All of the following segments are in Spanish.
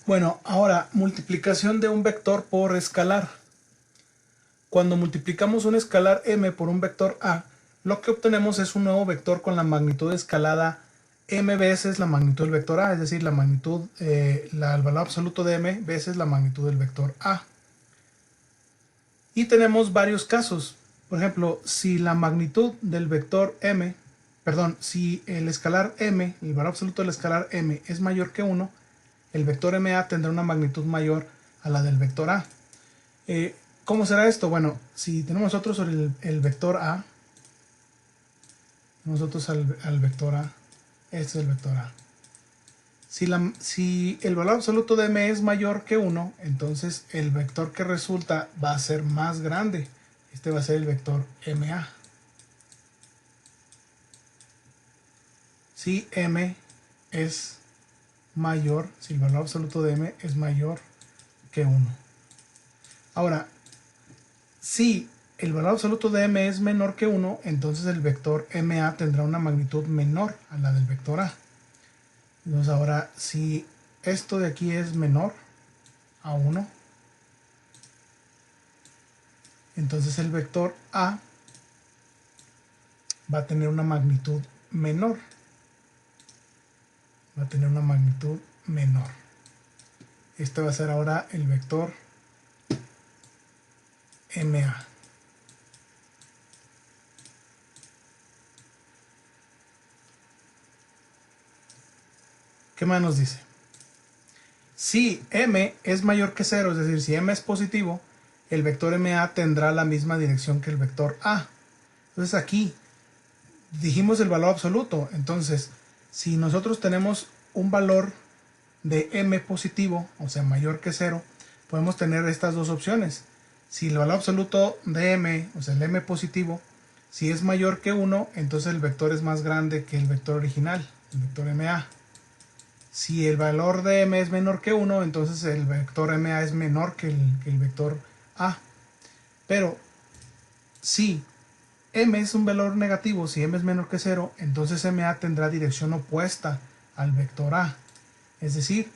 Bueno, ahora multiplicación de un vector por escalar. Cuando multiplicamos un escalar m por un vector a, lo que obtenemos es un nuevo vector con la magnitud escalada m veces la magnitud del vector a, es decir, la magnitud, el valor absoluto de m veces la magnitud del vector a. Y tenemos varios casos. Por ejemplo, si la magnitud del vector m, perdón, si el escalar m, el valor absoluto del escalar m es mayor que 1, el vector ma tendrá una magnitud mayor a la del vector a. ¿Cómo será esto? Bueno, si tenemos nosotros el vector a, nosotros al vector a, este es el vector a. Si el valor absoluto de m es mayor que 1, entonces el vector que resulta va a ser más grande. Este va a ser el vector ma. Si m es mayor, si el valor absoluto de m es mayor que 1. Ahora, si el valor absoluto de m es menor que 1, entonces el vector ma tendrá una magnitud menor a la del vector a. Entonces ahora, si esto de aquí es menor a 1, entonces el vector a va a tener una magnitud menor. Va a tener una magnitud menor. Este va a ser ahora el vector ma. ¿Qué más nos dice? Si m es mayor que 0, es decir, si m es positivo, el vector ma tendrá la misma dirección que el vector a. Entonces aquí dijimos el valor absoluto. Entonces, si nosotros tenemos un valor de m positivo, o sea, mayor que 0, podemos tener estas dos opciones. Si el valor absoluto de m, o sea, el m positivo, si es mayor que 1, entonces el vector es más grande que el vector original, el vector ma. Si el valor de m es menor que 1, entonces el vector ma es menor que el vector a. Pero si m es un valor negativo, si m es menor que 0, entonces ma tendrá dirección opuesta al vector a. Es decir,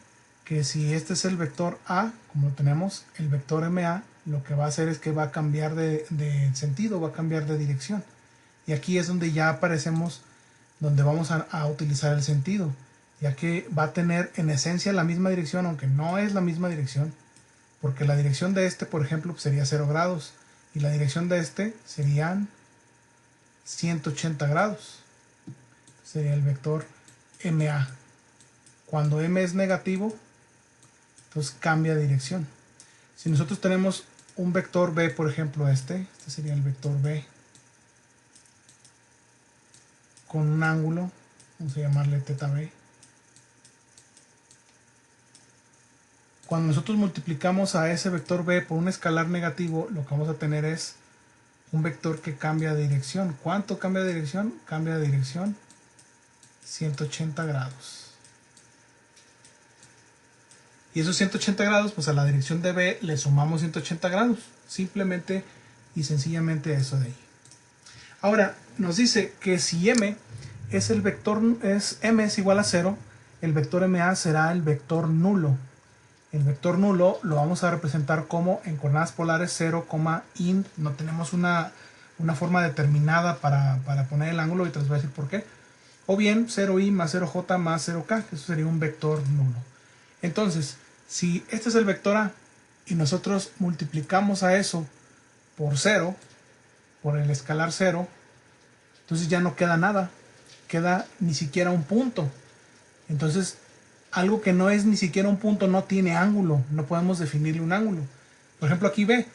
que si este es el vector a, como lo tenemos, el vector ma lo que va a hacer es que va a cambiar de sentido, va a cambiar de dirección. Y aquí es donde ya aparecemos, donde vamos a utilizar el sentido, ya que va a tener en esencia la misma dirección, aunque no es la misma dirección, porque la dirección de este, por ejemplo, sería 0 grados, y la dirección de este serían 180 grados. Sería el vector ma. Cuando m es negativo, entonces cambia de dirección. Si nosotros tenemos un vector b, por ejemplo este sería el vector b, con un ángulo, vamos a llamarle θ b. Cuando nosotros multiplicamos a ese vector b por un escalar negativo, lo que vamos a tener es un vector que cambia de dirección. ¿Cuánto cambia de dirección? Cambia de dirección 180 grados. Y esos 180 grados, pues a la dirección de b le sumamos 180 grados. Simplemente y sencillamente eso de ahí. Ahora, nos dice que si m es el vector, m es igual a 0, el vector ma será el vector nulo. El vector nulo lo vamos a representar como en coordenadas polares 0, int. No tenemos una forma determinada para poner el ángulo, y te les voy a decir por qué. O bien 0i más 0j más 0k, que eso sería un vector nulo. Entonces, si este es el vector a y nosotros multiplicamos a eso por 0, por el escalar 0, entonces ya no queda nada, queda ni siquiera un punto. Entonces, algo que no es ni siquiera un punto no tiene ángulo, no podemos definirle un ángulo. Por ejemplo, aquí b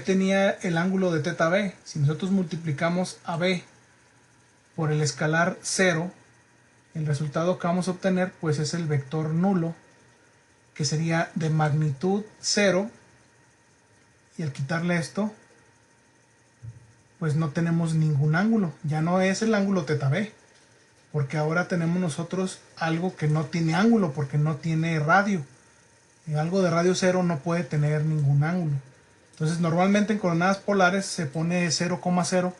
tenía el ángulo de θ b. Si nosotros multiplicamos a b por el escalar 0, el resultado que vamos a obtener pues es el vector nulo, que sería de magnitud 0, y al quitarle esto pues no tenemos ningún ángulo, ya no es el ángulo θ b, porque ahora tenemos nosotros algo que no tiene ángulo, porque no tiene radio. Algo de radio 0 no puede tener ningún ángulo. Entonces normalmente en coordenadas polares se pone 0,0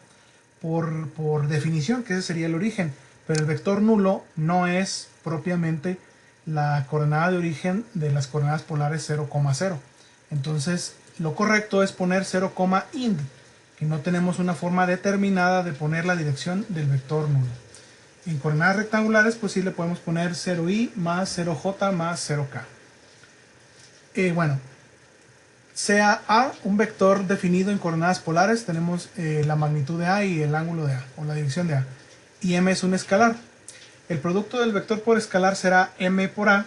por definición, que ese sería el origen, pero el vector nulo no es propiamente la coordenada de origen de las coordenadas polares 0,0. Entonces lo correcto es poner 0,int, que no tenemos una forma determinada de poner la dirección del vector nulo. En coordenadas rectangulares pues sí le podemos poner 0i más 0j más 0k. Bueno, sea A un vector definido en coordenadas polares, tenemos la magnitud de A y el ángulo de A, o la dirección de A, y M es un escalar. El producto del vector por escalar será M por A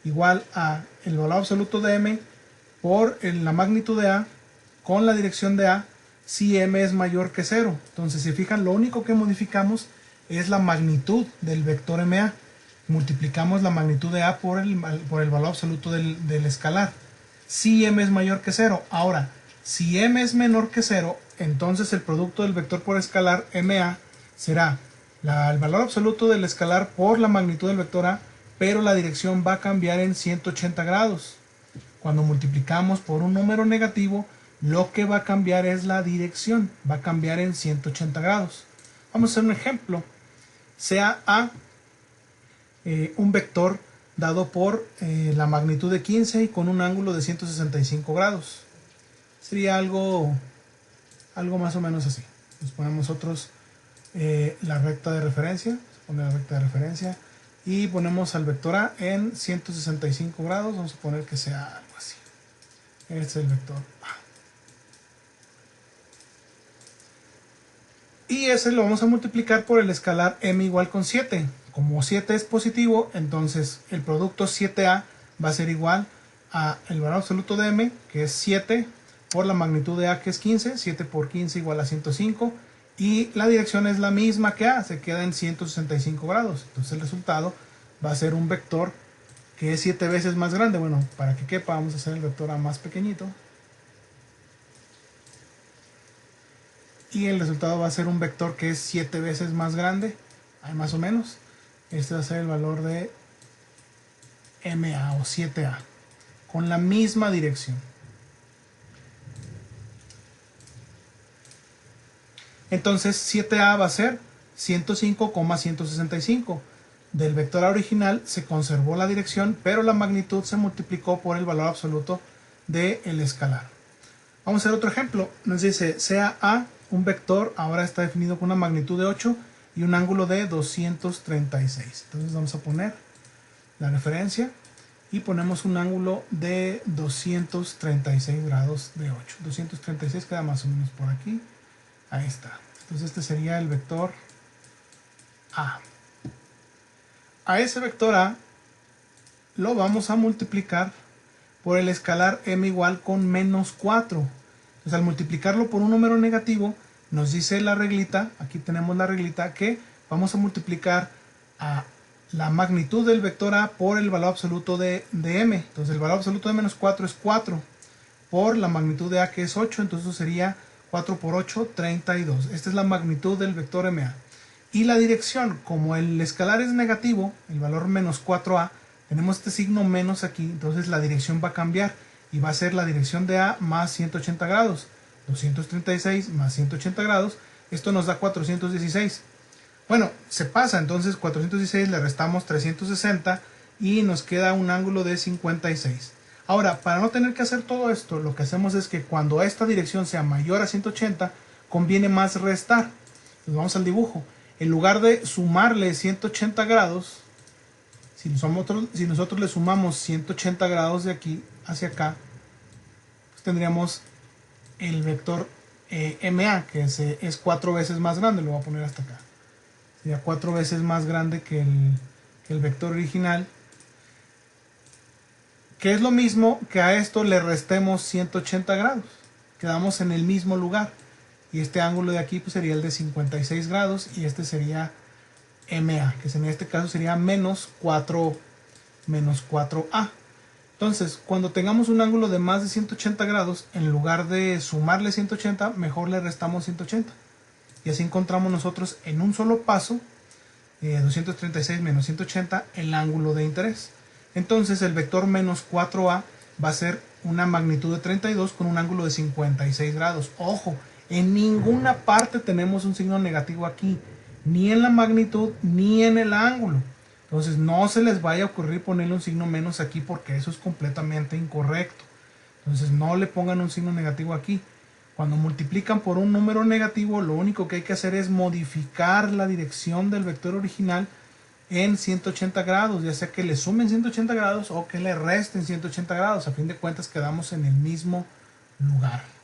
igual a el valor absoluto de M por la magnitud de A con la dirección de A si M es mayor que 0. Entonces, si fijan, lo único que modificamos es la magnitud del vector MA. Multiplicamos la magnitud de A por el valor absoluto del escalar. Si M es mayor que 0. Ahora, si M es menor que 0, entonces el producto del vector por escalar MA será el valor absoluto del escalar por la magnitud del vector A, pero la dirección va a cambiar en 180 grados. Cuando multiplicamos por un número negativo, lo que va a cambiar es la dirección, va a cambiar en 180 grados. Vamos a hacer un ejemplo. Sea A un vector dado por la magnitud de 15 y con un ángulo de 165 grados. Sería algo más o menos así. Nos ponemos nosotros la recta de referencia, y ponemos al vector A en 165 grados. Vamos a poner que sea algo así. Este es el vector A. Y ese lo vamos a multiplicar por el escalar M igual con 7. Como 7 es positivo, entonces el producto 7A va a ser igual a el valor absoluto de M, que es 7, por la magnitud de A, que es 15. 7 por 15 igual a 105. Y la dirección es la misma que A, se queda en 165 grados. Entonces el resultado va a ser un vector que es 7 veces más grande. Bueno, para que quepa, vamos a hacer el vector A más pequeñito. Y el resultado va a ser un vector que es 7 veces más grande, ahí más o menos. Este va a ser el valor de MA o 7A, con la misma dirección. Entonces 7A va a ser 105,165. Del vector A original se conservó la dirección, pero la magnitud se multiplicó por el valor absoluto del escalar. Vamos a hacer otro ejemplo. Nos dice, sea A un vector, ahora está definido con una magnitud de 8 y un ángulo de 236. Entonces vamos a poner la referencia y ponemos un ángulo de 236 grados de 8. 236 queda más o menos por aquí. Ahí está. Entonces este sería el vector A. A ese vector A lo vamos a multiplicar por el escalar M igual con menos 4. Entonces al multiplicarlo por un número negativo, nos dice la reglita, aquí tenemos la reglita, que vamos a multiplicar a la magnitud del vector A por el valor absoluto de M. Entonces el valor absoluto de menos 4 es 4 por la magnitud de A, que es 8, entonces sería 4 por 8, 32. Esta es la magnitud del vector MA. Y la dirección, como el escalar es negativo, el valor menos 4A, tenemos este signo menos aquí, entonces la dirección va a cambiar y va a ser la dirección de A más 180 grados. 236 más 180 grados, esto nos da 416. Bueno, se pasa, entonces 416 le restamos 360 y nos queda un ángulo de 56. Ahora, para no tener que hacer todo esto, lo que hacemos es que cuando esta dirección sea mayor a 180, conviene más restar. Pues vamos al dibujo. En lugar de sumarle 180 grados, si nosotros le sumamos 180 grados de aquí hacia acá, pues tendríamos el vector MA, que es 4 veces más grande. Lo voy a poner hasta acá. Sería 4 veces más grande que el vector original, que es lo mismo que a esto le restemos 180 grados. Quedamos en el mismo lugar. Y este ángulo de aquí pues sería el de 56 grados y este sería MA, que en este caso sería menos 4A. Entonces, cuando tengamos un ángulo de más de 180 grados, en lugar de sumarle 180, mejor le restamos 180. Y así encontramos nosotros en un solo paso, 236 menos 180, el ángulo de interés. Entonces, el vector menos 4A va a ser una magnitud de 32 con un ángulo de 56 grados. Ojo, en ninguna parte tenemos un signo negativo aquí, ni en la magnitud ni en el ángulo. Entonces no se les vaya a ocurrir ponerle un signo menos aquí porque eso es completamente incorrecto. Entonces no le pongan un signo negativo aquí. Cuando multiplican por un número negativo, lo único que hay que hacer es modificar la dirección del vector original en 180 grados, ya sea que le sumen 180 grados o que le resten 180 grados. A fin de cuentas quedamos en el mismo lugar.